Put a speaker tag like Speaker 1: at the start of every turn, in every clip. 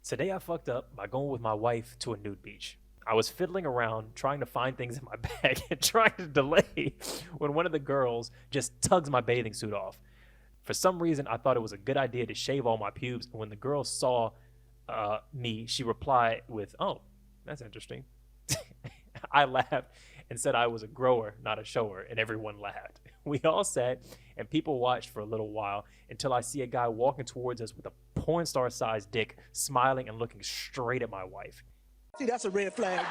Speaker 1: Today I fucked up by going with my wife to a nude beach. I was fiddling around trying to find things in my bag and trying to delay when one of the girls just tugs my bathing suit off. For some reason, I thought it was a good idea to shave all my pubes, and when the girl saw me, she replied with, "Oh, that's interesting." I laughed and said I was a grower, not a shower, and everyone laughed. We all sat and people watched for a little while until I see a guy walking towards us with a porn star sized dick, smiling and looking straight at my wife.
Speaker 2: See, that's a red flag.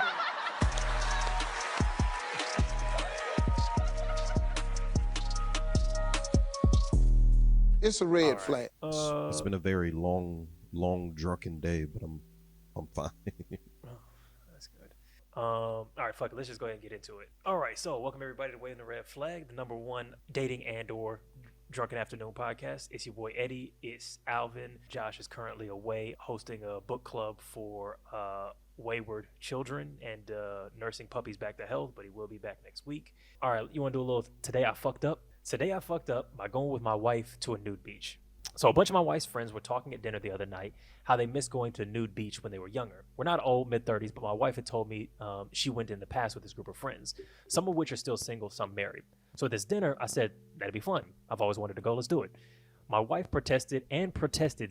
Speaker 3: It's a red flag.
Speaker 4: It's been a very long drunken day, but I'm fine.
Speaker 1: That's good. All right, fuck it. Let's just go ahead and get into it. All right, so welcome everybody to Waving the Red Flag, the #1 dating and/or drunken afternoon podcast. It's your boy Eddie. It's Alvin. Josh is currently away hosting a book club for wayward children and nursing puppies back to health, but he will be back next week. All right, you want to do a little Today I Fucked Up? Today I fucked up by going with my wife to a nude beach. So a bunch of my wife's friends were talking at dinner the other night how they missed going to a nude beach when they were younger. We're not old, mid-30s, but my wife had told me she went in the past with this group of friends, some of which are still single, some married. So at this dinner, I said, that'd be fun. I've always wanted to go. Let's do it. My wife protested,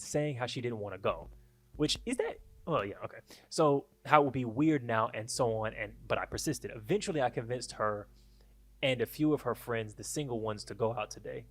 Speaker 1: saying how she didn't want to go, which is that. Oh, yeah, okay. So how it would be weird now and so on, but I persisted. Eventually, I convinced her and a few of her friends, the single ones, to go out today.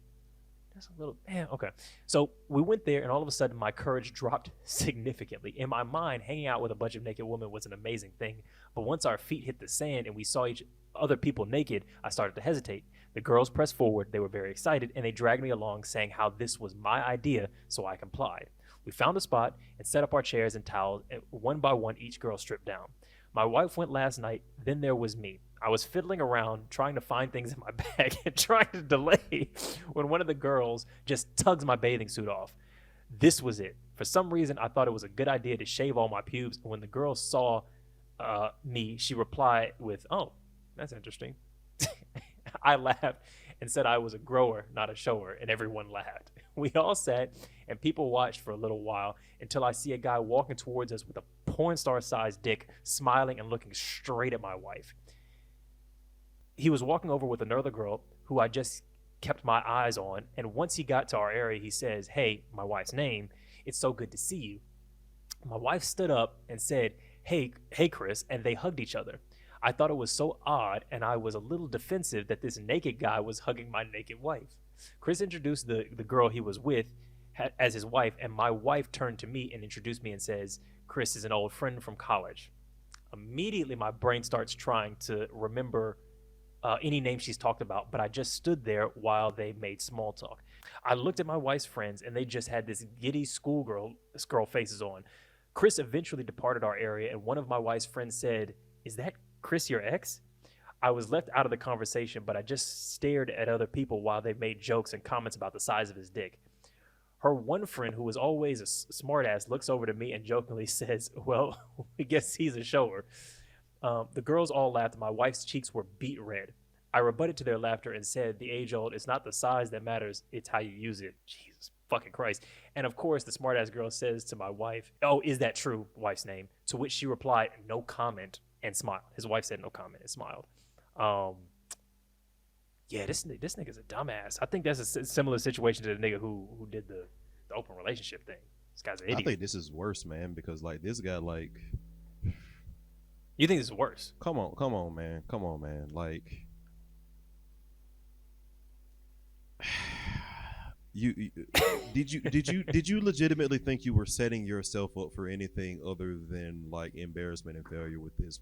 Speaker 1: That's a little, okay. So we went there, and all of a sudden, my courage dropped significantly. In my mind, hanging out with a bunch of naked women was an amazing thing. But once our feet hit the sand and we saw each other people naked, I started to hesitate. The girls pressed forward. They were very excited, and they dragged me along, saying how this was my idea, so I complied. We found a spot and set up our chairs and towels, and one by one, each girl stripped down. My wife went last night, then there was me. I was fiddling around trying to find things in my bag and trying to delay when one of the girls just tugs my bathing suit off. This was it. For some reason, I thought it was a good idea to shave all my pubes, and when the girl saw me, she replied with, "Oh, that's interesting." I laughed and said I was a grower, not a shower, and everyone laughed. We all sat and people watched for a little while until I see a guy walking towards us with a porn star sized dick, smiling and looking straight at my wife. He was walking over with another girl who I just kept my eyes on, and once he got to our area, he says, "Hey," my wife's name, "it's so good to see you." My wife stood up and said, hey, Chris, and they hugged each other. I thought it was so odd, and I was a little defensive that this naked guy was hugging my naked wife. Chris introduced the girl he was with as his wife, and my wife turned to me and introduced me and says, "Chris is an old friend from college." Immediately, my brain starts trying to remember any name she's talked about, but I just stood there while they made small talk. I looked at my wife's friends, and they just had this giddy schoolgirl faces on. Chris eventually departed our area, and one of my wife's friends said, "Is that Chris your ex?" I was left out of the conversation, but I just stared at other people while they made jokes and comments about the size of his dick. Her one friend, who was always a smartass, looks over to me and jokingly says, "Well, we guess he's a shower." The girls all laughed, and my wife's cheeks were beet red. I rebutted to their laughter and said, the age-old, "It's not the size that matters, it's how you use it." Jesus fucking Christ. And of course, the smartass girl says to my wife, "Oh, is that true?" Wife's name. To which she replied, "No comment," and smiled. His wife said no comment and smiled. Yeah, this nigga's a dumbass. I think that's a similar situation to the nigga who did the open relationship thing. This guy's an idiot.
Speaker 4: I think this is worse, man, because like this guy, like,
Speaker 1: you think this is worse?
Speaker 4: come on, man. Like, did you legitimately think you were setting yourself up for anything other than like embarrassment and failure with this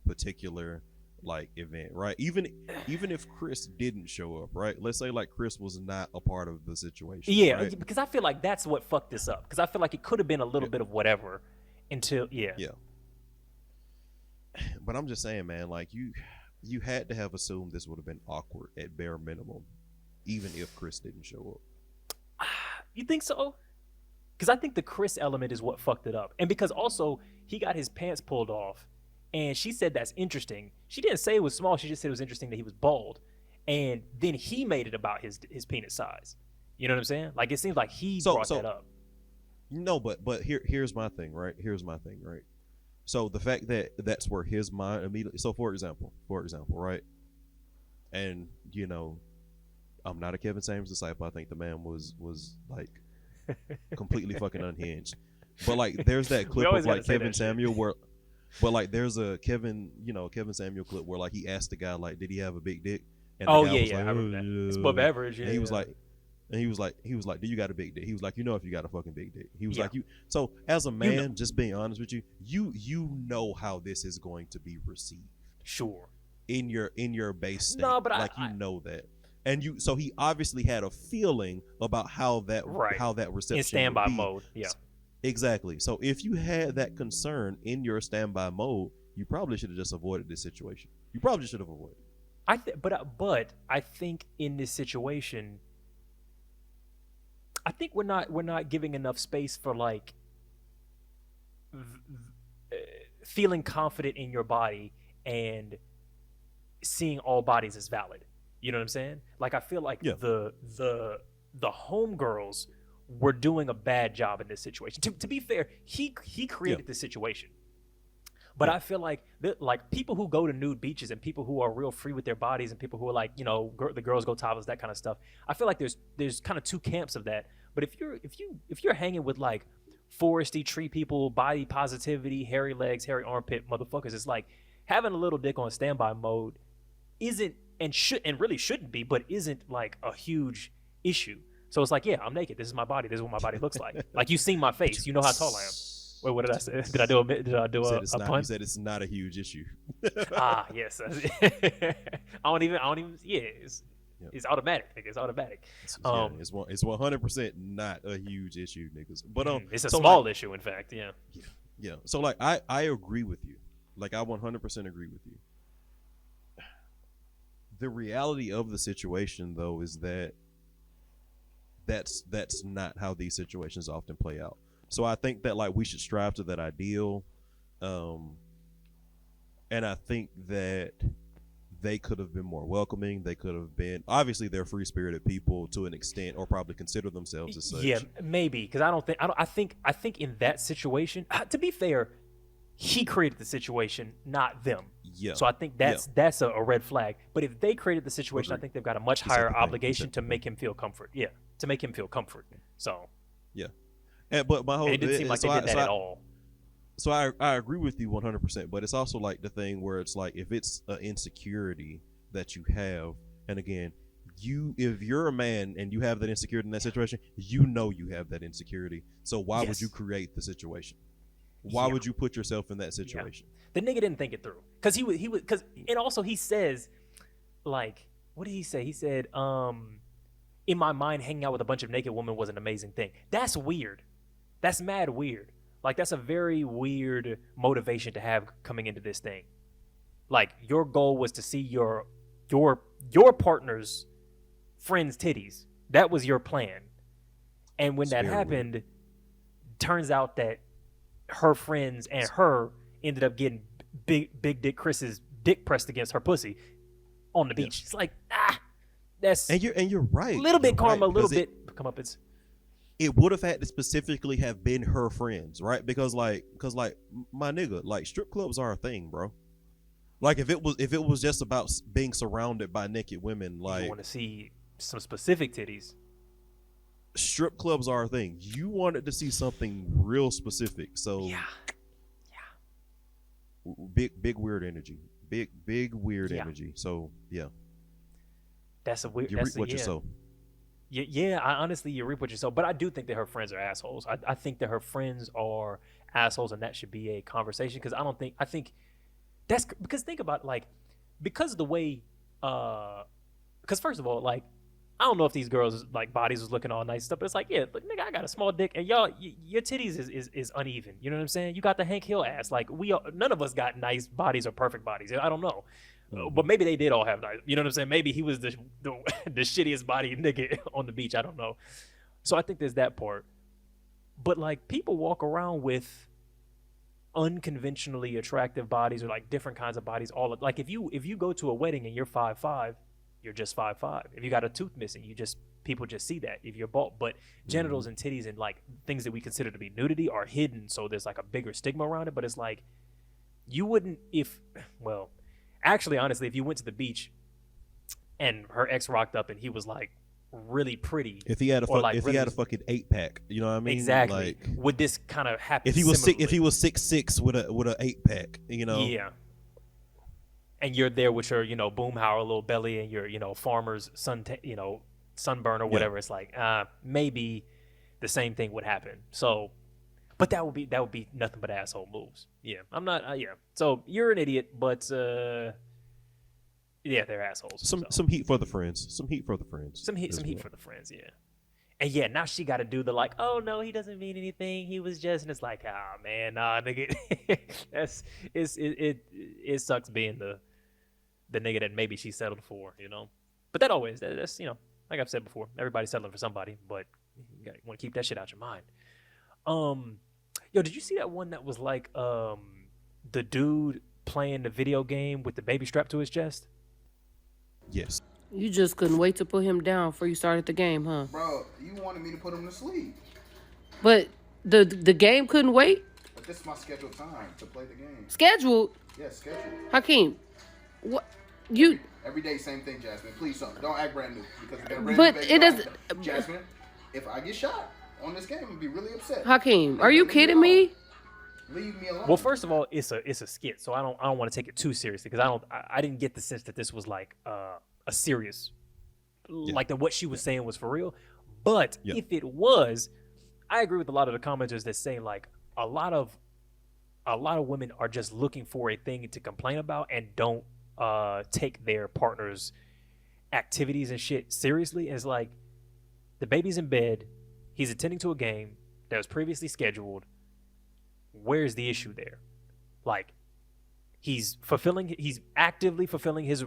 Speaker 4: particular like event, right? Even if Chris didn't show up, right? Let's say like Chris was not a part of the situation.
Speaker 1: Yeah,
Speaker 4: right?
Speaker 1: Because I feel like that's what fucked this up. Because I feel like it could have been a little bit of whatever until
Speaker 4: Yeah. But I'm just saying, man, like you had to have assumed this would have been awkward at bare minimum, even if Chris didn't show up.
Speaker 1: You think so? Because I think the Chris element is what fucked it up. And because also he got his pants pulled off, and she said that's interesting. She didn't say it was small. She just said it was interesting that he was bald. And then he made it about his penis size. You know what I'm saying? Like, it seems like he brought that up.
Speaker 4: No, but here's my thing, right? Here's my thing, right? So the fact that that's where his mind immediately. So for example, right? And I'm not a Kevin Samuels disciple. I think the man was like completely fucking unhinged. But like, there's that
Speaker 1: We
Speaker 4: clip
Speaker 1: always
Speaker 4: of
Speaker 1: gotta
Speaker 4: like
Speaker 1: say
Speaker 4: Kevin
Speaker 1: that shit.
Speaker 4: Samuel where, but like, there's a Kevin Samuel clip where like he asked the guy like, did he have a big dick? And the
Speaker 1: Oh
Speaker 4: guy
Speaker 1: yeah,
Speaker 4: was
Speaker 1: yeah,
Speaker 4: like,
Speaker 1: I
Speaker 4: oh
Speaker 1: remember that. It's above
Speaker 4: yeah.
Speaker 1: average. Yeah,
Speaker 4: And he was
Speaker 1: yeah.
Speaker 4: like, do you got a big dick? He was like, if you got a fucking big dick. He was
Speaker 1: Yeah.
Speaker 4: like, you. So as a
Speaker 1: You know.
Speaker 4: man, just being honest with you, you know how this is going to be received
Speaker 1: Sure.
Speaker 4: in your base state.
Speaker 1: No, but
Speaker 4: like, you know that. And so he obviously had a feeling about how that
Speaker 1: Right.
Speaker 4: reception
Speaker 1: In standby
Speaker 4: would be.
Speaker 1: mode. Yeah.
Speaker 4: Exactly. So if you had that concern in your standby mode, you probably should have just avoided this situation. You probably should have avoided.
Speaker 1: But I think in this situation, I think we're not giving enough space for like feeling confident in your body and seeing all bodies as valid. You know what I'm saying? Like, I feel like
Speaker 4: Yeah.
Speaker 1: the homegirls were doing a bad job in this situation. To be fair, he created this situation. But
Speaker 4: Yeah.
Speaker 1: I feel like people who go to nude beaches and people who are real free with their bodies and people who are like, the girls go topless, that kind of stuff. I feel like there's kind of two camps of that. But if you're hanging with like foresty tree people, body positivity, hairy legs, hairy armpit motherfuckers, it's like having a little dick on standby mode isn't and really shouldn't be, but isn't like a huge issue. So it's like, yeah, I'm naked. This is my body. This is what my body looks like. Like, you've seen my face. You know how tall I am. Wait, what did I say? Did I do a pun?
Speaker 4: You said it's not a huge issue.
Speaker 1: Ah, yes. I don't even. Yeah, it's automatic. Nigga. It's automatic.
Speaker 4: It's 100% not a huge issue, niggas. But
Speaker 1: It's a
Speaker 4: so
Speaker 1: small
Speaker 4: like,
Speaker 1: issue, in fact. Yeah.
Speaker 4: yeah. So like, I agree with you. Like, I 100% agree with you. The reality of the situation, though, is that that's not how these situations often play out. So I think that like we should strive to that ideal, and I think that they could have been more welcoming. They could have been, obviously they're free spirited people to an extent, or probably consider themselves as such.
Speaker 1: Yeah, maybe, because I think in that situation, to be fair, he created the situation, not them.
Speaker 4: Yeah.
Speaker 1: So I think that's a red flag. But if they created the situation,
Speaker 4: Agreed.
Speaker 1: I think they've got a much
Speaker 4: He said
Speaker 1: higher
Speaker 4: the thing. He
Speaker 1: obligation
Speaker 4: said
Speaker 1: to
Speaker 4: the
Speaker 1: make him feel comfort. Yeah, to make him feel comfort. So
Speaker 4: Yeah. But my whole
Speaker 1: and it didn't seem like they did that at all.
Speaker 4: So I agree with you 100%, but it's also like the thing where it's like, if it's an insecurity that you have, and again, if you're a man and you have that insecurity in that situation, you know you have that insecurity. So why would
Speaker 1: Yes.
Speaker 4: you create the situation? Why would you put yourself in that situation?
Speaker 1: The nigga didn't think it through, because and also he says, like, what did he say? He said, in my mind, hanging out with a bunch of naked women was an amazing thing. That's weird. That's mad weird. Like, that's a very weird motivation to have coming into this thing. Like, your goal was to see your partner's friend's titties. That was your plan. And when that happened, turns out that her friends and her ended up getting big dick Chris's dick pressed against her pussy on the beach. It's like, that's
Speaker 4: And you're right.
Speaker 1: a little bit
Speaker 4: You're
Speaker 1: karma,
Speaker 4: right,
Speaker 1: a little
Speaker 4: because
Speaker 1: bit come up. It's
Speaker 4: it would have had to specifically have been her friends, right? Because my nigga, like, strip clubs are a thing, bro. Like, if it was just about being surrounded by naked women, like,
Speaker 1: you want to see some specific titties.
Speaker 4: strip clubs are a thing. You wanted to see something real specific, so
Speaker 1: Yeah.
Speaker 4: big weird energy, big weird
Speaker 1: Yeah.
Speaker 4: energy. So yeah,
Speaker 1: That's a weird.
Speaker 4: you reap what you sow.
Speaker 1: Yeah, I honestly, you reap what you sow. But I do think that her friends are assholes. I think that her friends are assholes, and that should be a conversation. Because I think that's because think about, like, because the way, because first of all, like, I don't know if these girls, like, bodies was looking all nice and stuff, but it's like, yeah, look, nigga, I got a small dick, and y'all, your titties is uneven. You know what I'm saying? You got the Hank Hill ass. Like, none of us got nice bodies or perfect bodies. I don't know. But maybe they did all have nice. You know what I'm saying? Maybe he was the shittiest body nigga on the beach. I don't know. So I think there's that part. But, like, people walk around with unconventionally attractive bodies, or like different kinds of bodies. Like, if you go to a wedding and you're 5'5", you're just 5'5". If you got a tooth missing, you just people just see that if you're bald. But genitals and titties and like things that we consider to be nudity are hidden, so there's like a bigger stigma around it. But it's like you wouldn't well, actually, honestly, if you went to the beach and her ex rocked up and he was like really pretty,
Speaker 4: if he had a he had a fucking 8-pack, you know what I mean?
Speaker 1: Exactly.
Speaker 4: Like,
Speaker 1: would this kind of happen?
Speaker 4: If he was if he was 6'6" with a 8-pack, you know?
Speaker 1: Yeah. And you're there with your, boomhauer little belly and your, farmer's sunburn or whatever. It's like, maybe the same thing would happen. So, but that would be nothing but asshole moves. Yeah, I'm not. Yeah. So you're an idiot, but yeah, they're assholes.
Speaker 4: Some heat for the friends. Some heat for the friends.
Speaker 1: Some heat for the friends. Yeah. And yeah, now she got to do the like, oh no, he doesn't mean anything. He was just, and it's like, man, nah, nigga, it sucks being the nigga that maybe she settled for, But that's like I've said before, everybody's settling for somebody, but you want to keep that shit out your mind. Yo, did you see that one that was like the dude playing the video game with the baby strapped to his chest?
Speaker 4: Yes.
Speaker 2: You just couldn't wait to put him down before you started the game, huh?
Speaker 3: Bro, you wanted me to put him to sleep.
Speaker 2: But the game couldn't wait?
Speaker 3: But this is my scheduled time to play the game.
Speaker 2: Scheduled?
Speaker 3: Yeah, scheduled.
Speaker 2: Hakeem, what you?
Speaker 3: Every day, same thing, Jasmine. Please don't act brand new because we got a brand
Speaker 2: But
Speaker 3: new
Speaker 2: it
Speaker 3: baby.
Speaker 2: doesn't.
Speaker 3: Jasmine, if I get shot on this game, I'm gonna be really upset.
Speaker 2: Hakeem, are you kidding me?
Speaker 3: Leave me alone.
Speaker 1: Well, first of all, it's a skit, so I don't want to take it too seriously because I didn't get the sense that this was like a serious, like that what she was saying was for real. But if it was, I agree with a lot of the commenters that say like a lot of women are just looking for a thing to complain about and don't take their partner's activities and shit seriously. And it's like the baby's in bed, he's attending to a game that was previously scheduled. Where's the issue there? Like he's actively fulfilling his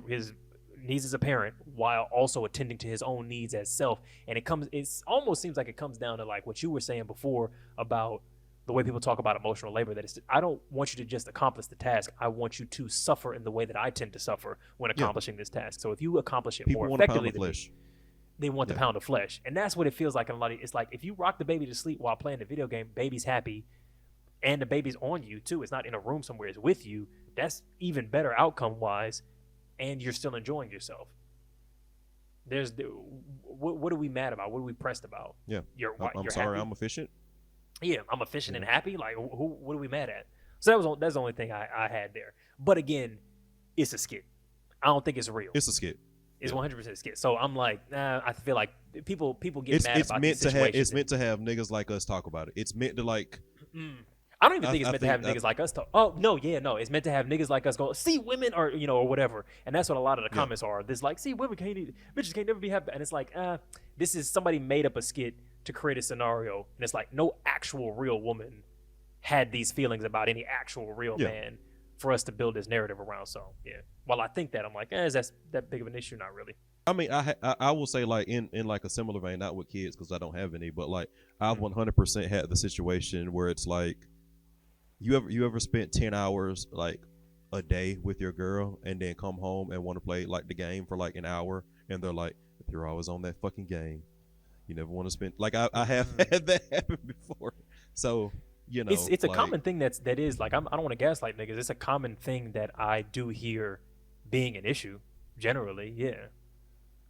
Speaker 1: needs as a parent while also attending to his own needs as self. And it almost seems like it comes down to like what you were saying before about the way people talk about emotional labor, that I don't want you to just accomplish the task. I want you to suffer in the way that I tend to suffer when accomplishing this task. So if you accomplish it
Speaker 4: people
Speaker 1: more
Speaker 4: want
Speaker 1: effectively
Speaker 4: a pound of flesh.
Speaker 1: they want the pound of flesh. And that's what it feels like in a lot of, it's like if you rock the baby to sleep while playing the video game, baby's happy and the baby's on you too. It's not in a room somewhere, it's with you. That's even better outcome wise, and you're still enjoying yourself. What are we mad about? What are we pressed about?
Speaker 4: Yeah.
Speaker 1: You're
Speaker 4: sorry,
Speaker 1: happy?
Speaker 4: I'm efficient.
Speaker 1: Yeah, I'm efficient and happy. Like, what are we mad at? So that's the only thing I had there. But again, it's a skit. I don't think it's real.
Speaker 4: It's a skit.
Speaker 1: It's 100% a skit. So I'm like, I feel like people get mad about these situations.
Speaker 4: It's meant to have niggas like us talk about it. It's meant to like.
Speaker 1: I don't even think it's meant to have niggas like us talk. Oh no, no, it's meant to have niggas like us go see women or or whatever. And that's what a lot of the comments are. This like, see, women bitches can't never be happy. And it's like, this is somebody made up a skit to create a scenario, and it's like no actual real woman had these feelings about any actual real man for us to build this narrative around. So yeah, while I think that, I'm like, is that big of an issue? Not really.
Speaker 4: I mean, I will say like in like a similar vein, not with kids because I don't have any, but like I've 100% had the situation where it's like you ever spent 10 hours like a day with your girl and then come home and want to play like the game for like an hour, and they're like, if you're always on that fucking game, you never want to spend. Like I have had that happen before. So it's a
Speaker 1: like, common thing that is like, I don't want to gaslight niggas. It's a common thing that I do hear being an issue generally.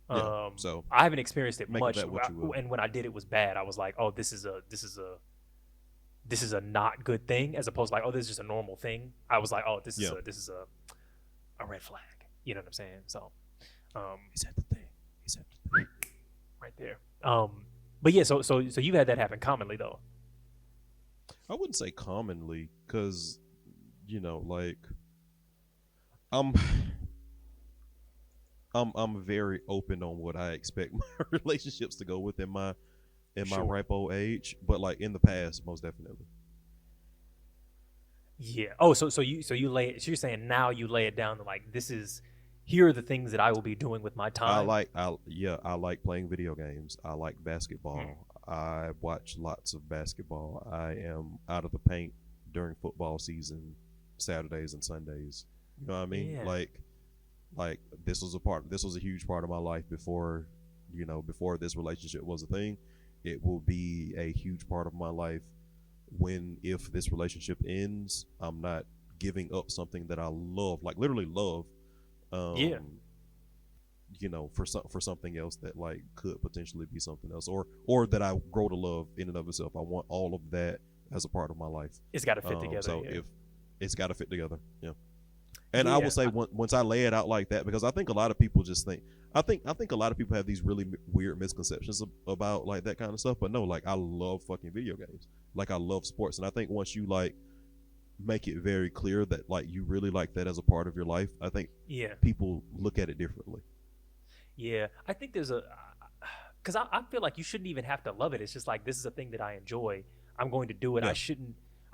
Speaker 1: So I haven't experienced it much, and when I did, it was bad. I was like, oh, this is a not good thing, as opposed to like, oh, this is just a normal thing. I was like, oh, this is a red flag. You know what I'm saying? So
Speaker 4: is that the thing?
Speaker 1: Right there. But yeah, so you've had that happen commonly though.
Speaker 4: I wouldn't say commonly, because like I'm very open on what I expect my relationships to go with in my ripe old age, but like in the past, most definitely.
Speaker 1: Yeah. Oh, so you're saying now you lay it down to like, here are the things that I will be doing with my time.
Speaker 4: I like playing video games. I like basketball. I watch lots of basketball. I am out of the paint during football season, Saturdays and Sundays. You know what I mean?
Speaker 1: Yeah.
Speaker 4: Like this was a huge part of my life before before this relationship was a thing. It will be a huge part of my life. If this relationship ends, I'm not giving up something that I love, like literally love,
Speaker 1: Yeah.
Speaker 4: for something else that like could potentially be something else, or that I grow to love in and of itself. I want all of that as a part of my life.
Speaker 1: It's got to fit together.
Speaker 4: So
Speaker 1: yeah.
Speaker 4: if it's got to fit together, yeah. And
Speaker 1: Yeah,
Speaker 4: I will say once I lay it out like that, because I think a lot of people just think, I think a lot of people have these really weird misconceptions about like that kind of stuff. But no, like I love fucking video games. Like I love sports, and I think once you like make it very clear that like you really like that as a part of your life, I think
Speaker 1: yeah.
Speaker 4: people look at it differently.
Speaker 1: Yeah, I think there's because I feel like you shouldn't even have to love it. It's just like, this is a thing that I enjoy. I'm going to do it.
Speaker 4: Yeah.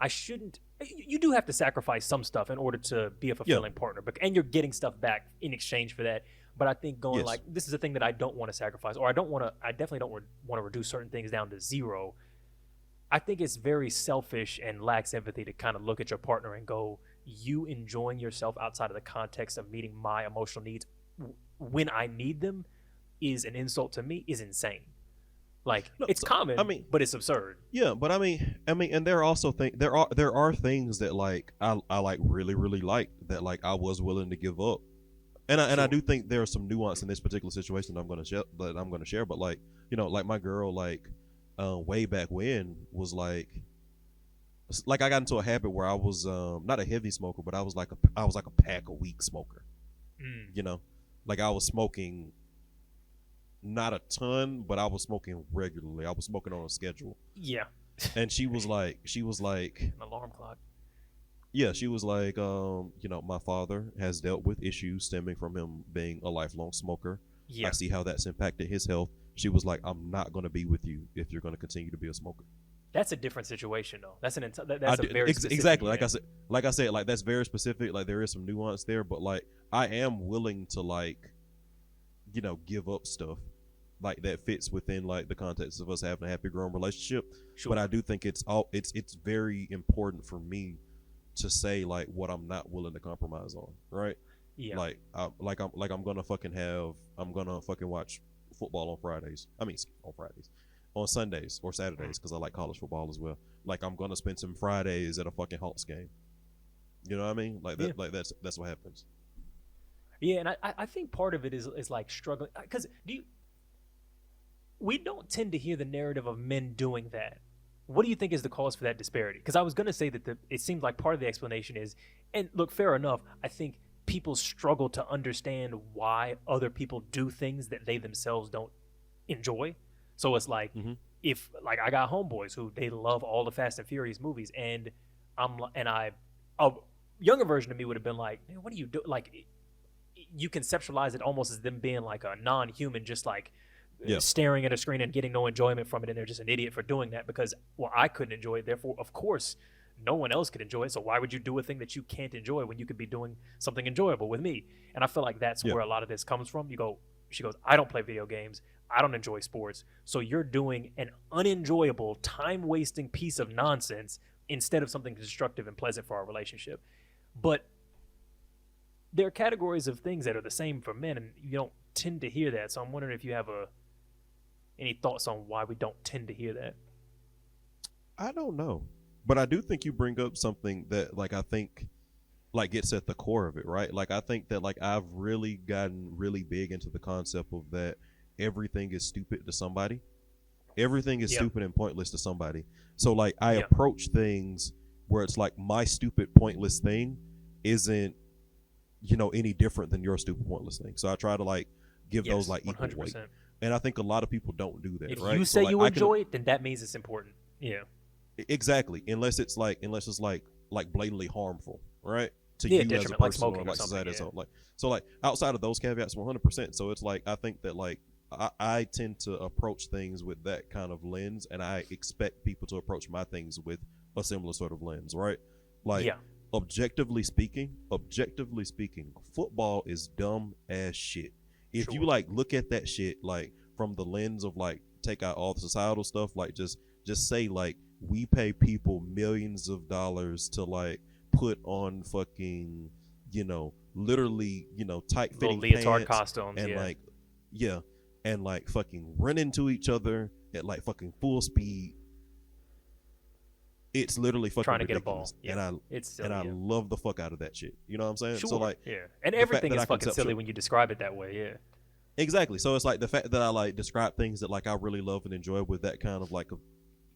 Speaker 1: I shouldn't. You do have to sacrifice some stuff in order to be a fulfilling partner, and you're getting stuff back in exchange for that. But I think going like, this is a thing that I don't want to sacrifice, or I definitely don't want to reduce certain things down to zero. I think it's very selfish and lacks empathy to kind of look at your partner and go, you enjoying yourself outside of the context of meeting my emotional needs when I need them is an insult to me, is insane. Like,
Speaker 4: No,
Speaker 1: it's common, but it's absurd.
Speaker 4: Yeah, but I mean, and there are also there are things that like I like really like that like I was willing to give up, and I do think there are some nuance in this particular situation that I'm gonna share. But like like my girl like way back when was like I got into a habit where I was not a heavy smoker, but I was like a pack a week smoker. Like I was smoking. Not a ton, but I was smoking regularly. I was smoking on a schedule.
Speaker 1: Yeah.
Speaker 4: And she was like
Speaker 1: An alarm clock.
Speaker 4: yeah, she was like, my father has dealt with issues stemming from him being a lifelong smoker.
Speaker 1: Yeah.
Speaker 4: I see how that's impacted his health. She was like, I'm not going to be with you if you're going to continue to be a smoker.
Speaker 1: That's a different situation, though. That's a very specific,
Speaker 4: exactly.
Speaker 1: Yeah.
Speaker 4: Like I said, like that's very specific. Like there is some nuance there, but like I am willing to like, give up stuff like that fits within like the context of us having a happy growing relationship.
Speaker 1: Sure.
Speaker 4: But I do think it's very important for me to say like what I'm not willing to compromise on, right?
Speaker 1: Yeah.
Speaker 4: I'm gonna fucking watch football on Fridays. On Sundays or Saturdays because I like college football as well. Like I'm gonna spend some Fridays at a fucking Hawks game. You know what I mean? Like that.
Speaker 1: Yeah.
Speaker 4: Like that's what happens.
Speaker 1: Yeah, and I think part of it is like struggling, because we don't tend to hear the narrative of men doing that. What do you think is the cause for that disparity? Because I was going to say that it seems like part of the explanation is, and look, fair enough, I think people struggle to understand why other people do things that they themselves don't enjoy. So it's like, if like I got homeboys who they love all the Fast and Furious movies, and a younger version of me would have been like, man, what do you do? Like, you conceptualize it almost as them being like a non-human, just like staring at a screen and getting no enjoyment from it, and they're just an idiot for doing that because, well, I couldn't enjoy it, therefore of course no one else could enjoy it, so why would you do a thing that you can't enjoy when you could be doing something enjoyable with me? And I feel like that's where a lot of this comes from. She goes, I don't play video games, I don't enjoy sports, so you're doing an unenjoyable, time-wasting piece of nonsense instead of something constructive and pleasant for our relationship. But there are categories of things that are the same for men, and you don't tend to hear that. So I'm wondering if you have any thoughts on why we don't tend to hear that.
Speaker 4: I don't know, but I do think you bring up something that like I think like gets at the core of it, right? Like I think that like I've really gotten really big into the concept of that everything is stupid to somebody. Everything is stupid and pointless to somebody. So like I approach things where it's like my stupid pointless thing isn't any different than your stupid pointless thing. So I try to like give those like equal 100%. Weight. And I think a lot of people don't do that.
Speaker 1: If
Speaker 4: right?
Speaker 1: you say you enjoy it, then that means it's important. Yeah.
Speaker 4: Exactly. Unless it's like blatantly harmful, right? To you as a person,
Speaker 1: like smoking or like
Speaker 4: society as a whole. So like outside of those caveats, 100%. So it's like I think that like I tend to approach things with that kind of lens, and I expect people to approach my things with a similar sort of lens, right? Like objectively speaking, football is dumb as shit. If you like look at that shit like from the lens of like take out all the societal stuff, like just say like we pay people millions of dollars to like put on fucking literally tight fitting
Speaker 1: leotard
Speaker 4: pants
Speaker 1: costumes
Speaker 4: and and like fucking run into each other at like fucking full speed. It's literally fucking
Speaker 1: Trying to
Speaker 4: ridiculous.
Speaker 1: get a ball. Yeah.
Speaker 4: And
Speaker 1: It's silly,
Speaker 4: I
Speaker 1: yeah.
Speaker 4: love the fuck out of that shit. You know what I'm saying?
Speaker 1: Sure.
Speaker 4: So like,
Speaker 1: yeah. And
Speaker 4: the fact
Speaker 1: everything
Speaker 4: that
Speaker 1: is
Speaker 4: I
Speaker 1: fucking silly
Speaker 4: conceptual-
Speaker 1: when you describe it that way. Yeah.
Speaker 4: exactly. So it's like the fact that I like describe things that like I really love and enjoy with that kind of like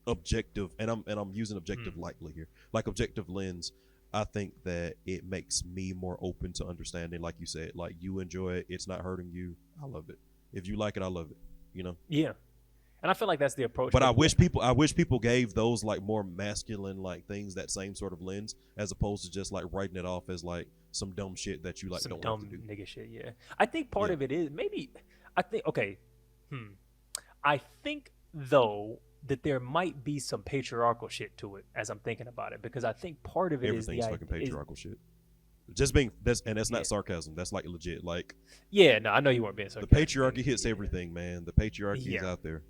Speaker 4: objective, and I'm using objective lightly here, like objective lens. I think that it makes me more open to understanding, like you said, like you enjoy it, it's not hurting you. I love it. If you like it, I love it. You know.
Speaker 1: Yeah. And I feel like that's the approach.
Speaker 4: But I wish people gave those like more masculine like things that same sort of lens, as opposed to just like writing it off as like some dumb shit that you like
Speaker 1: some
Speaker 4: don't
Speaker 1: dumb
Speaker 4: want to do.
Speaker 1: nigga shit. Yeah. I think part
Speaker 4: Yeah.
Speaker 1: of it is maybe. I think okay. I think though that there might be some patriarchal shit to it as I'm thinking about it, because I think part of it is
Speaker 4: Everything's
Speaker 1: the
Speaker 4: fucking
Speaker 1: idea.
Speaker 4: patriarchal shit. Just being that's
Speaker 1: Yeah.
Speaker 4: not sarcasm. That's like legit. Like
Speaker 1: Yeah. No, I know you weren't being
Speaker 4: the
Speaker 1: sarcastic.
Speaker 4: patriarchy hits
Speaker 1: Yeah.
Speaker 4: everything, man. The patriarchy is
Speaker 1: Yeah.
Speaker 4: out there.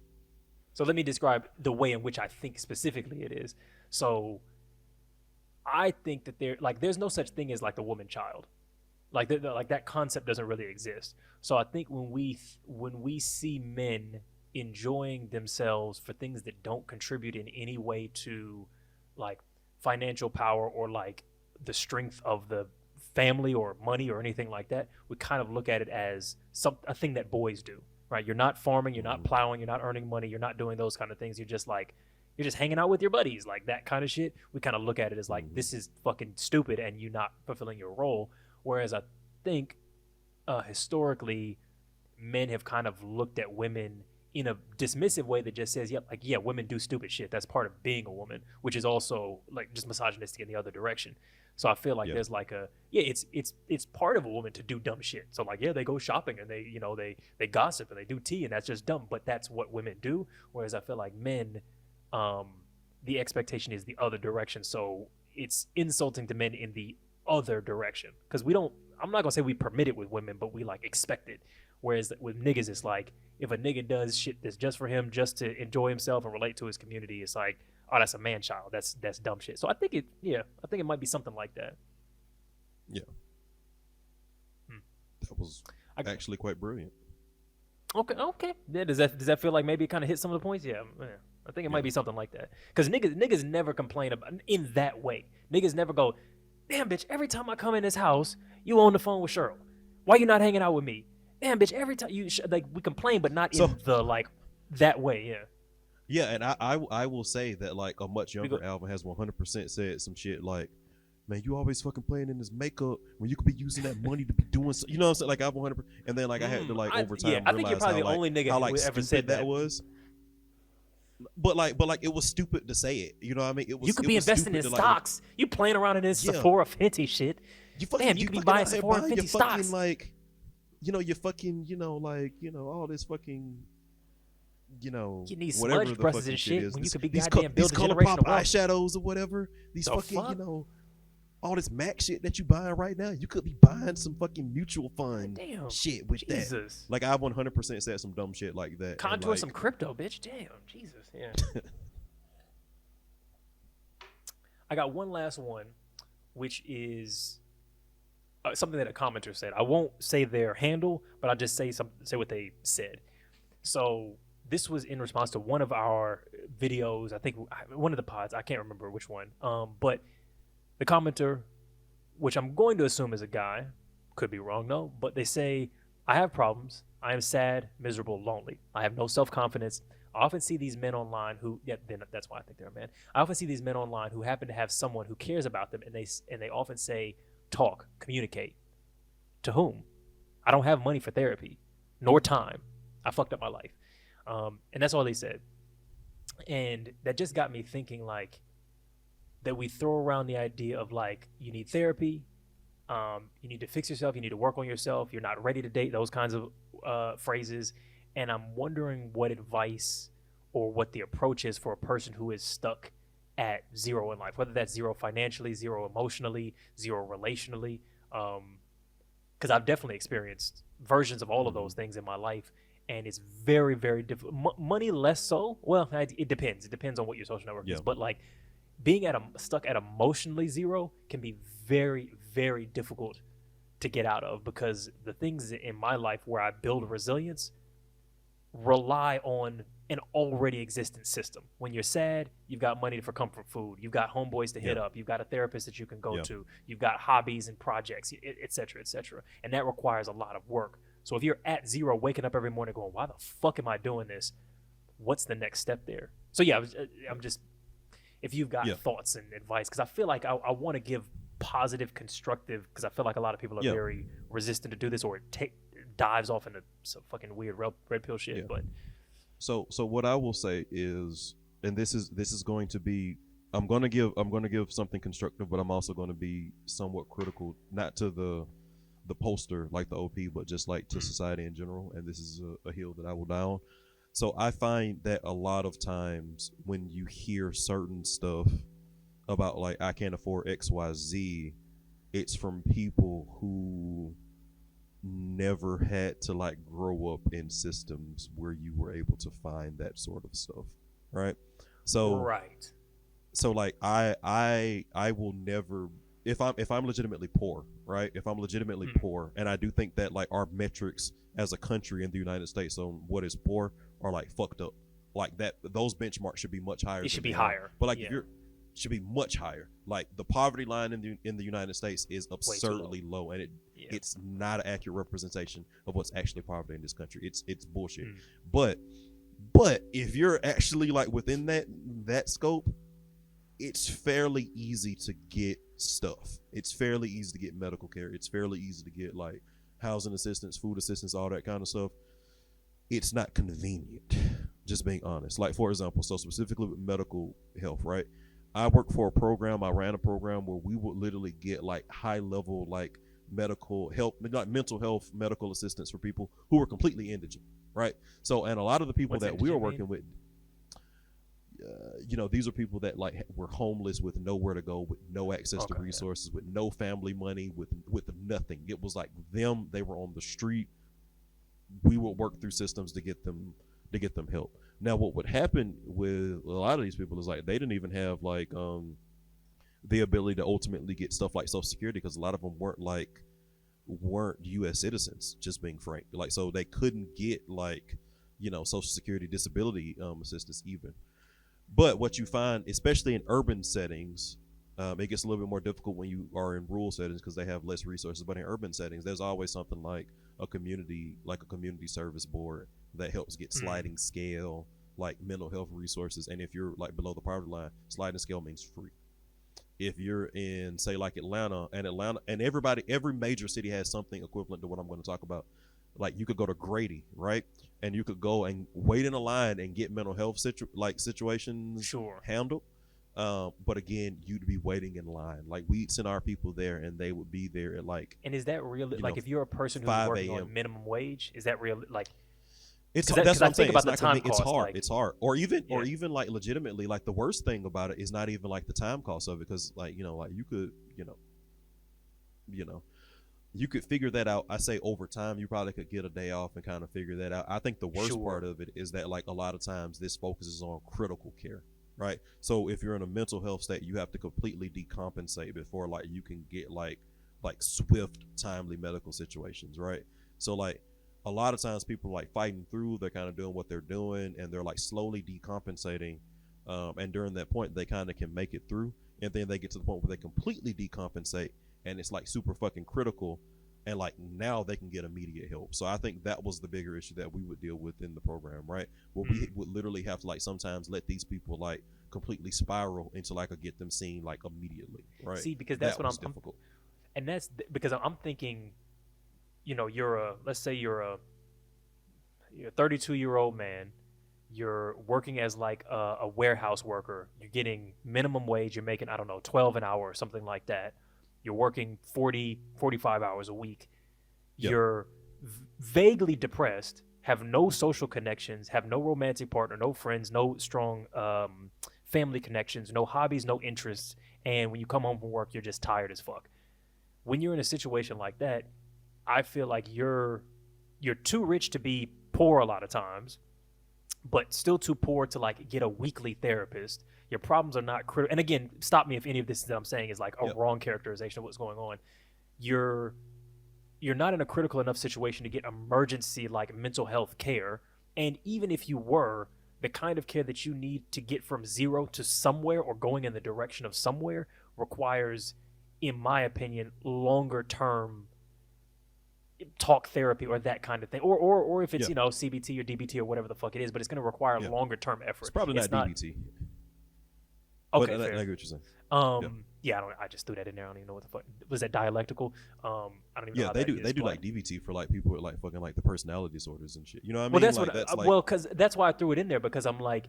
Speaker 1: So let me describe the way in which I think specifically it is. So I think that there's no such thing as like the woman child, like like that concept doesn't really exist. So I think when we see men enjoying themselves for things that don't contribute in any way to like financial power or like the strength of the family or money or anything like that, we kind of look at it as a thing that boys do. Right, you're not farming, you're not plowing, you're not earning money, you're not doing those kind of things. You're just hanging out with your buddies, like that kind of shit. We kind of look at it as like this is fucking stupid, and you not fulfilling your role. Whereas I think historically, men have kind of looked at women in a dismissive way that just says, yeah, women do stupid shit. That's part of being a woman, which is also like just misogynistic in the other direction. So I feel like there's like it's part of a woman to do dumb shit. So like they go shopping and they gossip and they do tea, and that's just dumb, but that's what women do. Whereas I feel like men, the expectation is the other direction. So it's insulting to men in the other direction, because I'm not gonna say we permit it with women, but we like expect it. Whereas with niggas, it's like if a nigga does shit that's just for him, just to enjoy himself and relate to his community, it's like, oh, that's a man child. That's dumb shit. So I think it might be something like that.
Speaker 4: Yeah. That was actually quite brilliant.
Speaker 1: Okay. Yeah, does that feel like maybe it kind of hit some of the points? Yeah. I think it might be something like that. Because niggas never complain about in that way. Niggas never go, damn bitch, every time I come in this house, you on the phone with Cheryl. Why you not hanging out with me? Damn bitch, every time you like we complain, but not in the like that way. Yeah.
Speaker 4: Yeah, and I will say that like a much younger Alvin has 100% said some shit like, man, you always fucking playing in this makeup when you could be using that money to be doing so, you know what I'm saying? Like I've 100%, and then like I had to like over time
Speaker 1: I think you're probably
Speaker 4: how,
Speaker 1: the only nigga
Speaker 4: how,
Speaker 1: who
Speaker 4: like,
Speaker 1: ever
Speaker 4: stupid
Speaker 1: said that
Speaker 4: was. But like it was stupid to say it. You know what I mean? It was.
Speaker 1: You could be investing in stocks. You playing around in this Sephora Fenty shit.
Speaker 4: You fucking,
Speaker 1: damn, you could be buying Sephora
Speaker 4: buying
Speaker 1: Fenty stocks.
Speaker 4: fucking, like, your fucking, all this fucking,
Speaker 1: you need
Speaker 4: whatever
Speaker 1: smudge
Speaker 4: the
Speaker 1: brushes
Speaker 4: fucking
Speaker 1: and
Speaker 4: shit
Speaker 1: shit
Speaker 4: is.
Speaker 1: when you
Speaker 4: These-
Speaker 1: could be
Speaker 4: these
Speaker 1: goddamn
Speaker 4: these
Speaker 1: building
Speaker 4: ColourPop
Speaker 1: generational wealth.
Speaker 4: eyeshadows or whatever. These
Speaker 1: The
Speaker 4: fucking,
Speaker 1: fuck?
Speaker 4: all this Mac shit that you buying right now. You could be buying some fucking mutual fund
Speaker 1: Damn,
Speaker 4: shit with that.
Speaker 1: Jesus.
Speaker 4: Like I've 100% said some dumb shit like that. and,
Speaker 1: Contour
Speaker 4: like,
Speaker 1: some crypto, bitch. Damn, Jesus. Yeah. I got one last one, which is something that a commenter said. I won't say their handle, but I'll just say what they said. So this was in response to one of our videos. I think one of the pods. I can't remember which one. But the commenter, which I'm going to assume is a guy, could be wrong though, but they say, I have problems. I am sad, miserable, lonely. I have no self-confidence. I often see these men online who, that's why I think they're a man. I often see these men online who happen to have someone who cares about them, and they often say, talk, communicate. To whom? I don't have money for therapy, nor time. I fucked up my life. And that's all they said. And that just got me thinking, like, that we throw around the idea of, like, you need therapy, you need to fix yourself, you need to work on yourself, you're not ready to date, those kinds of phrases. And I'm wondering what advice or what the approach is for a person who is stuck at zero in life, whether that's zero financially, zero emotionally, zero relationally. Because I've definitely experienced versions of all of those things in my life, and it's very, very difficult. Money less so. Well, it depends. It depends on what your social network is. But like being stuck at emotionally zero can be very, very difficult to get out of, because the things in my life where I build resilience rely on an already existing system. When you're sad, you've got money for comfort food. You've got homeboys to hit up. You've got a therapist that you can go to. You've got hobbies and projects, et cetera, et cetera. And that requires a lot of work. So if you're at zero, waking up every morning going, why the fuck am I doing this? What's the next step there? So yeah, I'm just, if you've got thoughts and advice, because I feel like I want to give positive, constructive, because I feel like a lot of people are very resistant to do this, or it dives off into some fucking weird red pill shit. But
Speaker 4: so what I will say is, and this is going to be, I'm gonna give something constructive, but I'm also going to be somewhat critical, not to the poster like the OP, but just like to society in general. And this is a hill that I will die on. So I find that a lot of times when you hear certain stuff about like I can't afford XYZ, it's from people who never had to like grow up in systems where you were able to find that sort of stuff, right? So like I will never, if I'm legitimately poor, right? If I'm legitimately poor, and I do think that like our metrics as a country in the United States on what is poor are like fucked up. Like that, those benchmarks should be much higher.
Speaker 1: It should be higher.
Speaker 4: But like if you're should be much higher. Like the poverty line in the United States is absurdly low, and it's not an accurate representation of what's actually poverty in this country. It's bullshit. But if you're actually like within that scope, it's fairly easy to get stuff. It's fairly easy to get medical care. It's fairly easy to get like housing assistance, food assistance, all that kind of stuff. It's not convenient, just being honest. Like for example, so specifically with medical health, right? I worked for a program. I ran a program where we would literally get like high level like medical help, like mental health medical assistance for people who were completely indigent, right? So, and a lot of the people that we were working with, these are people that like were homeless with nowhere to go, with no access to resources, with no family money, with nothing. It was like them. They were on the street. We would work through systems to get them help. Now, what would happen with a lot of these people is like they didn't even have like the ability to ultimately get stuff like Social Security, because a lot of them weren't U.S. citizens. Just being frank, like so they couldn't get like Social Security disability assistance even. But what you find, especially in urban settings, it gets a little bit more difficult when you are in rural settings because they have less resources. But in urban settings, there's always something like a community service board that helps get sliding scale, like mental health resources. And if you're like below the poverty line, sliding scale means free. If you're in, say, like Atlanta, and every major city has something equivalent to what I'm going to talk about. Like you could go to Grady, right? And you could go and wait in a line and get mental health situations handled. But again, you'd be waiting in line. Like we'd send our people there, and they would be there at like. And
Speaker 1: is that real? Like if you're a person who's working on minimum wage, is that real? Like,
Speaker 4: that's what I'm saying.
Speaker 1: About the time cost,
Speaker 4: it's hard.
Speaker 1: Like,
Speaker 4: it's hard. Or even like legitimately, like the worst thing about it is not even like the time cost of it, because like like you could you could figure that out. I say over time, you probably could get a day off and kind of figure that out. I think the worst part of it is that like a lot of times this focuses on critical care, right? So if you're in a mental health state, you have to completely decompensate before like you can get like swift, timely medical situations, right? So like a lot of times people are like fighting through, they're kind of doing what they're doing, and they're like slowly decompensating. And during that point, they kind of can make it through, and then they get to the point where they completely decompensate, and it's like super fucking critical, and like now they can get immediate help. So I think that was the bigger issue that we would deal with in the program, right? Where we would literally have to like sometimes let these people like completely spiral until I could get them seen like immediately, right?
Speaker 1: See, because that's what I'm difficult. And that's because I'm thinking, let's say you're a 32-year-old man, you're working as like a warehouse worker, you're getting minimum wage, you're making, I don't know, 12 an hour or something like that. You're working 40, 45 hours a week. Yep. You're vaguely depressed, have no social connections, have no romantic partner, no friends, no strong family connections, no hobbies, no interests. And when you come home from work, you're just tired as fuck. When you're in a situation like that, I feel like you're too rich to be poor a lot of times, but still too poor to like get a weekly therapist. Your problems are not critical. And again, stop me if any of this that I'm saying is like a wrong characterization of what's going on. You're not in a critical enough situation to get emergency like mental health care, And even if you were, the kind of care that you need to get from zero to somewhere or going in the direction of somewhere requires, in my opinion, longer term talk therapy or that kind of thing, or if it's CBT or DBT or whatever the fuck it is, but it's going to require longer term effort.
Speaker 4: It's probably not DBT.
Speaker 1: Okay,
Speaker 4: but
Speaker 1: fair.
Speaker 4: I get what you're saying.
Speaker 1: I just threw that in there. I don't even know what the fuck was that dialectical. I don't even know. How
Speaker 4: they
Speaker 1: that
Speaker 4: do
Speaker 1: is,
Speaker 4: like DBT for like people with like fucking like the personality disorders and shit. You know what I mean?
Speaker 1: Well, that's
Speaker 4: like,
Speaker 1: what. Because that's why I threw it in there, because I'm like,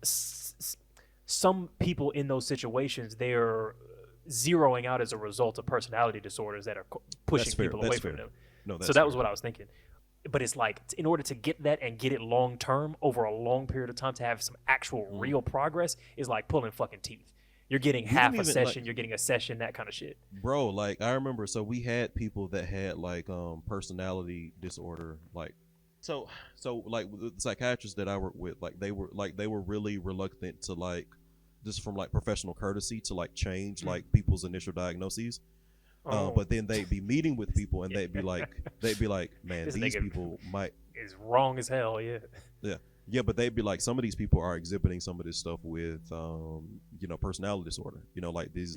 Speaker 1: some people in those situations, they're zeroing out as a result of personality disorders that are pushing people away from them.
Speaker 4: No,
Speaker 1: so that was what I was thinking. But it's like, in order to get that and get it long term over a long period of time, to have some actual real progress is like pulling fucking teeth. You're getting half a session, you're getting a session, that kind of shit.
Speaker 4: Bro, like I remember, so we had people that had like personality disorder, like so like the psychiatrists that I work with, like they were really reluctant to, like, just from like professional courtesy, to like change like people's initial diagnoses. But then they'd be meeting with people and they'd be like, man, these people might
Speaker 1: is wrong as hell.
Speaker 4: Yeah, but they'd be like, some of these people are exhibiting some of this stuff with personality disorder, like these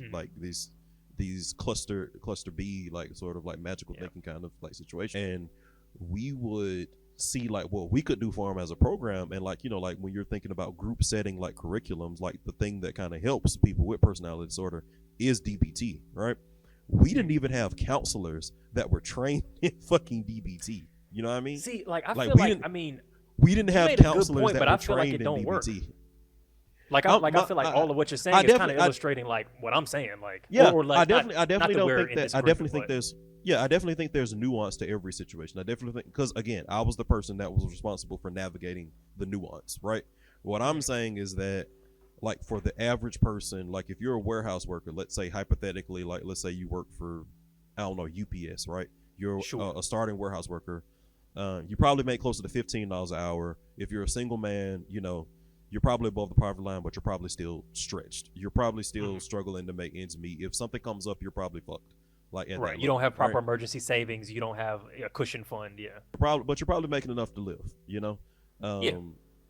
Speaker 4: cluster B, like sort of like magical thinking kind of like situation. And we would see like what we could do for them as a program. And like, like when you're thinking about group setting like curriculums, like the thing that kind of helps people with personality disorder is DBT, right? We didn't even have counselors that were trained in fucking DBT. You know what I mean?
Speaker 1: See, like I feel like, I mean,
Speaker 4: we didn't have counselors that were trained in DBT.
Speaker 1: Work. I feel like all of what you're saying is kind of illustrating like what I'm saying. Like,
Speaker 4: I definitely think there's nuance to every situation. I definitely think, because again, I was the person that was responsible for navigating the nuance, right? What I'm saying is that, like, for the average person, like if you're a warehouse worker, let's say hypothetically, like let's say you work for, I don't know, UPS, right? You're a starting warehouse worker. You probably make closer to $15 an hour. If you're a single man, you're probably above the poverty line, but you're probably still stretched. You're probably still struggling to make ends meet. If something comes up, you're probably fucked. Like,
Speaker 1: right, you don't have proper emergency savings. You don't have a cushion fund.
Speaker 4: But you're probably making enough to live.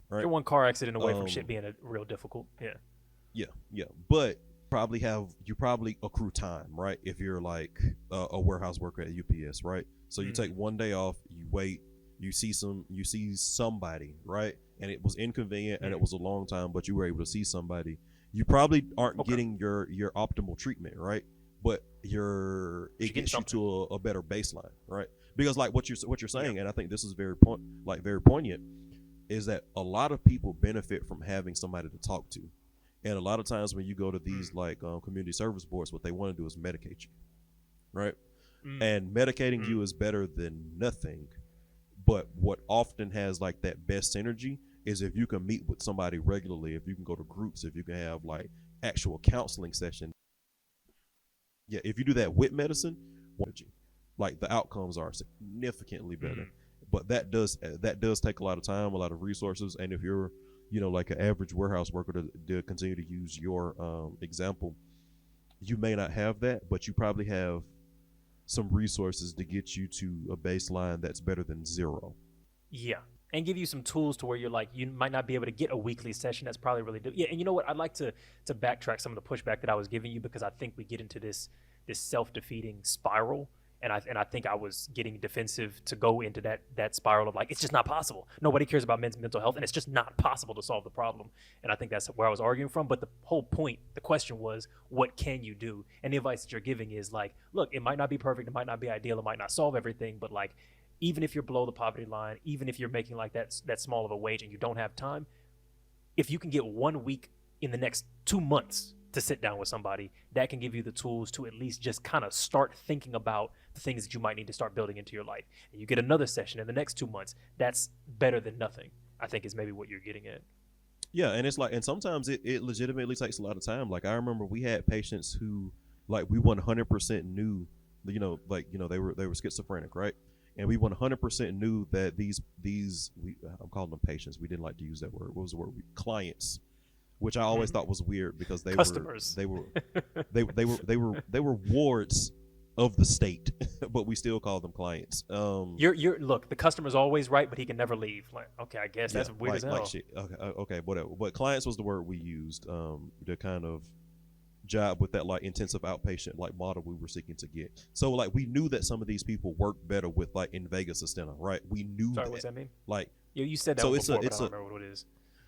Speaker 4: Right?
Speaker 1: You're one car accident away from shit being real difficult.
Speaker 4: Yeah. But you probably accrue time, right? If you're like a warehouse worker at UPS, right? So you take one day off, you wait, you see somebody, right? And it was inconvenient and it was a long time, but you were able to see somebody. You probably aren't getting your optimal treatment, right? But it gets you to a better baseline, right? Because like what you're saying, and I think this is very poignant, is that a lot of people benefit from having somebody to talk to. And a lot of times when you go to these like community service boards, what they want to do is medicate you, right? And medicating you is better than nothing. But what often has like that best synergy is if you can meet with somebody regularly, if you can go to groups, if you can have like actual counseling sessions. Yeah, if you do that with medicine, like the outcomes are significantly better. But that does take a lot of time, a lot of resources. And if you're, like an average warehouse worker, to continue to use your example, you may not have that, but you probably have some resources to get you to a baseline that's better than zero.
Speaker 1: Yeah. And give you some tools to where you're like, you might not be able to get a weekly session. That's probably really and you know what? I'd like to backtrack some of the pushback that I was giving you, because I think we get into this self-defeating spiral. And I think I was getting defensive to go into that spiral of like, it's just not possible. Nobody cares about men's mental health, and it's just not possible to solve the problem. And I think that's where I was arguing from. But the whole point, the question was, what can you do? And the advice that you're giving is like, look, it might not be perfect, it might not be ideal, it might not solve everything, but like, even if you're below the poverty line, even if you're making like that small of a wage and you don't have time, if you can get 1 week in the next 2 months to sit down with somebody, that can give you the tools to at least just kind of start thinking about the things that you might need to start building into your life. And you get another session in the next 2 months. That's better than nothing, I think, is maybe what you're getting at.
Speaker 4: Yeah, and it's like, and sometimes it legitimately takes a lot of time. Like I remember we had patients who, like, we 100% knew, they were schizophrenic, right? And we 100% knew that I'm calling them patients. We didn't like to use that word. What was the word? Clients. Which I always thought was weird, because they
Speaker 1: Customers.
Speaker 4: were wards of the state, but we still call them clients.
Speaker 1: You're look, the customer's always right, but he can never leave. Like, okay, I guess that's weird
Speaker 4: like,
Speaker 1: as hell.
Speaker 4: like shit. Okay, whatever. But clients was the word we used to kind of job with that like intensive outpatient like model we were seeking to get. So like we knew that some of these people work better with like in Vegas Astenna, right? We knew
Speaker 1: Sorry,
Speaker 4: that.
Speaker 1: what's that mean?
Speaker 4: Like
Speaker 1: You said that
Speaker 4: so
Speaker 1: one
Speaker 4: it's
Speaker 1: before,
Speaker 4: a
Speaker 1: but I don't remember what it is.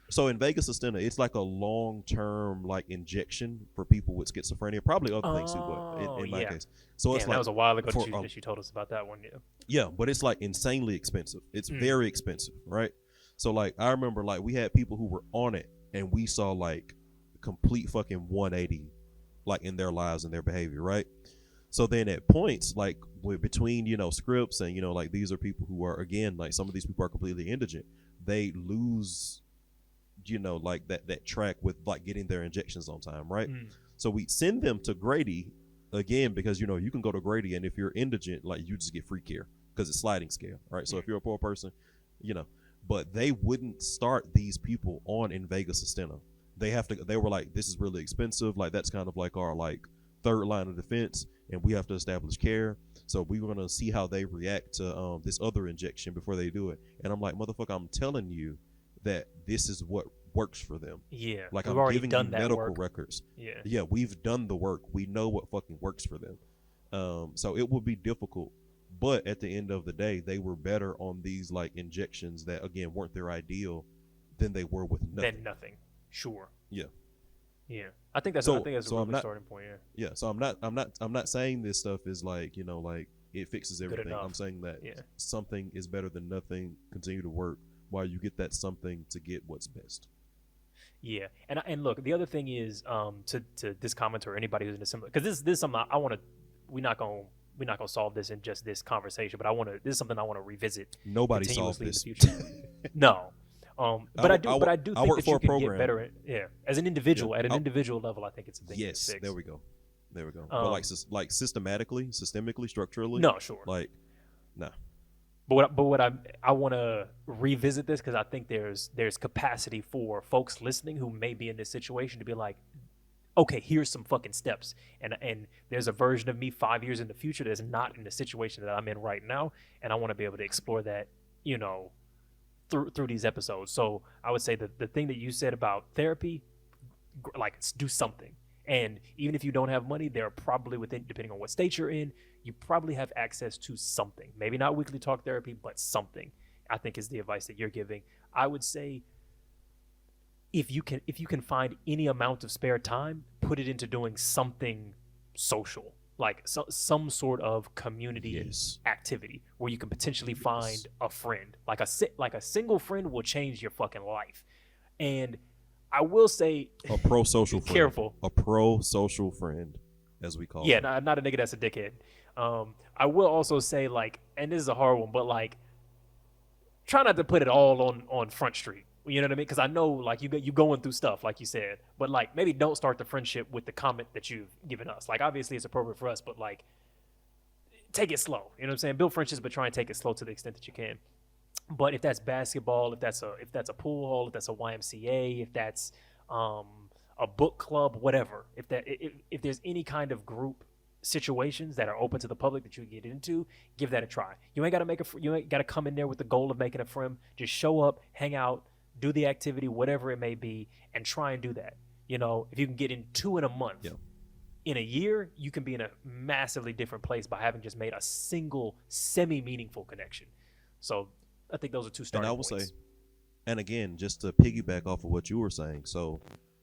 Speaker 4: so in Vegas Astenna, it's like a long-term like injection for people with schizophrenia, probably other things too, but in my case. So it's
Speaker 1: Damn,
Speaker 4: like
Speaker 1: that was a while ago
Speaker 4: for,
Speaker 1: that you told us about that one. Yeah.
Speaker 4: yeah, but it's like insanely expensive. It's very expensive, right? So like I remember like we had people who were on it and we saw like complete fucking 180 like in their lives and their behavior, right? So then at points like between scripts and like these are people who are, again, like some of these people are completely indigent. They lose like that track with like getting their injections on time, right? So we send them to Grady again because you can go to Grady, and if you're indigent, like you just get free care because it's sliding scale, right? So if you're a poor person, but they wouldn't start these people on in Vegas Astenna. They were like, this is really expensive, like that's kind of like our like third line of defense, and we have to establish care. So we were gonna see how they react to this other injection before they do it. And I'm like, motherfucker, I'm telling you that this is what works for them.
Speaker 1: Yeah,
Speaker 4: like
Speaker 1: we've
Speaker 4: I'm
Speaker 1: already
Speaker 4: giving
Speaker 1: done
Speaker 4: you
Speaker 1: that
Speaker 4: medical
Speaker 1: work.
Speaker 4: records.
Speaker 1: Yeah,
Speaker 4: we've done the work. We know what fucking works for them. So it would be difficult, but at the end of the day, they were better on these like injections that again weren't their ideal than they were with nothing.
Speaker 1: Then nothing. Sure.
Speaker 4: Yeah.
Speaker 1: I think that's a really starting point.
Speaker 4: Yeah. So I'm not saying this stuff is like like it fixes everything. I'm saying that something is better than nothing. Continue to work while you get that something to get what's best.
Speaker 1: Yeah, and look, the other thing is to this comment or anybody who's in a similar, because this is something I want to. We're not gonna solve this in just this conversation, but this is something I want to revisit.
Speaker 4: Nobody solved this.
Speaker 1: In the future. No. But I do think that you can get better at, as an individual, at an individual level. I think it's a thing.
Speaker 4: Yes, there we go. But like systemically, structurally.
Speaker 1: No, sure.
Speaker 4: Like, nah.
Speaker 1: But what I want to revisit this because I think there's capacity for folks listening who may be in this situation to be like, okay, here's some fucking steps, and there's a version of me 5 years in the future that's not in the situation that I'm in right now, and I want to be able to explore that, through these episodes. So I would say that the thing that you said about therapy, like do something. And even if you don't have money, there are probably depending on what state you're in, you probably have access to something. Maybe not weekly talk therapy, but something, I think is the advice that you're giving. I would say if you can find any amount of spare time, put it into doing something social, like some sort of community activity where you can potentially find a friend. Like a single friend will change your fucking life. And I will say,
Speaker 4: a pro-social friend.
Speaker 1: Careful.
Speaker 4: A pro-social friend, as we call it.
Speaker 1: Yeah, not a nigga that's a dickhead. I will also say, like, and this is a hard one, but like, try not to put it all on Front Street. You know what I mean? Because I know, like, you going through stuff, like you said. But, like, maybe don't start the friendship with the comment that you've given us. Like, obviously, it's appropriate for us, but, like, take it slow. You know what I'm saying? Build friendships, but try and take it slow to the extent that you can. But if that's basketball, if that's a pool hall, if that's a YMCA, if that's a book club, whatever. If there's any kind of group situations that are open to the public that you get into, give that a try. You ain't gotta come in there with the goal of making a friend. Just show up, hang out, do the activity, whatever it may be, and try and do that. If you can get in 2 in a month, in a year, you can be in a massively different place by having just made a single semi-meaningful connection. So I think those are 2 starting points.
Speaker 4: And I will say, and again, just to piggyback off of what you were saying, so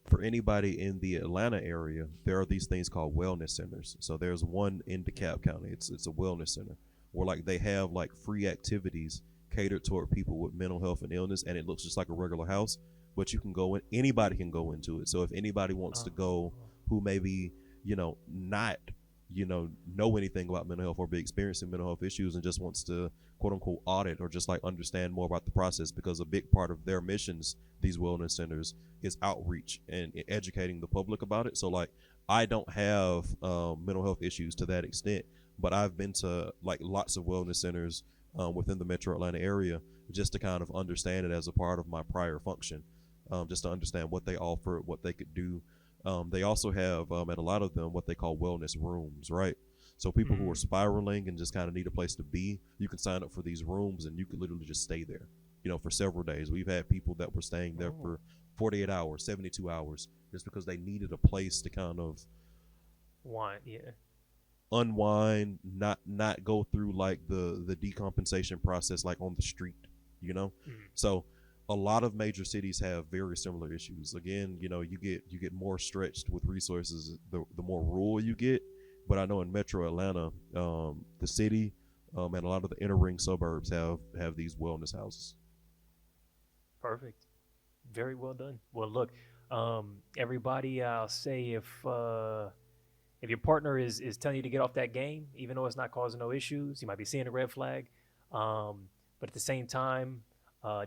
Speaker 4: for anybody in the Atlanta area, there are these things called wellness centers. So there's one in DeKalb County. It's a wellness center where like they have like free activities catered toward people with mental health and illness, and it looks just like a regular house, but you can go in. Anybody can go into it. So if anybody wants to go, who maybe not know anything about mental health or be experiencing mental health issues and just wants to quote unquote audit or just like understand more about the process, because a big part of their missions, these wellness centers, is outreach and educating the public about it. So like I don't have mental health issues to that extent, but I've been to like lots of wellness centers within the metro Atlanta area just to kind of understand it as a part of my prior function, just to understand what they offer, what they could do. They also have at a lot of them what they call wellness rooms, right? So people who are spiraling and just kind of need a place to be, you can sign up for these rooms and you can literally just stay there, for several days. We've had people that were staying there for 48 hours, 72 hours, just because they needed a place to kind of unwind, not go through like the decompensation process like on the street, So a lot of major cities have very similar issues. Again, you get more stretched with resources the more rural you get. But I know in Metro Atlanta, the city and a lot of the inner ring suburbs have these wellness houses.
Speaker 1: Perfect. Very well done. Well, look, everybody, I'll say if your partner is telling you to get off that game, even though it's not causing no issues, you might be seeing a red flag. But at the same time,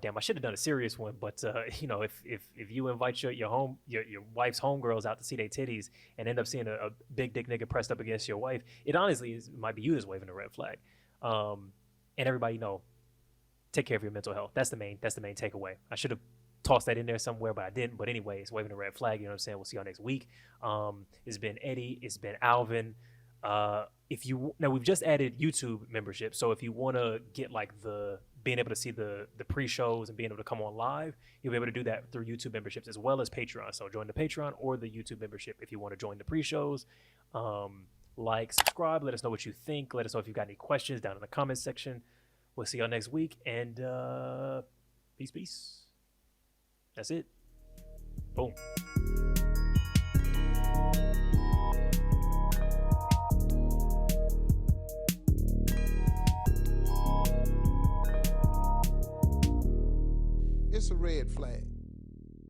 Speaker 1: damn, I should have done a serious one. But if you invite your wife's homegirls out to see their titties and end up seeing a big dick nigga pressed up against your wife, it honestly might be you that's waving a red flag. And everybody take care of your mental health. That's the main takeaway. I should have tossed that in there somewhere, but I didn't. But anyway, it's waving a red flag. You know what I'm saying? We'll see y'all next week. It's been Eddy. It's been Alvin. Now we've just added YouTube membership, so if you want to get like being able to see the pre-shows and being able to come on live, you'll be able to do that through YouTube memberships as well as Patreon. So join the Patreon or the YouTube membership if you want to join the pre-shows. Subscribe, let us know what you think. Let us know if you've got any questions down in the comments section. We'll see y'all next week, and peace. That's it. Boom.
Speaker 5: It's a red flag.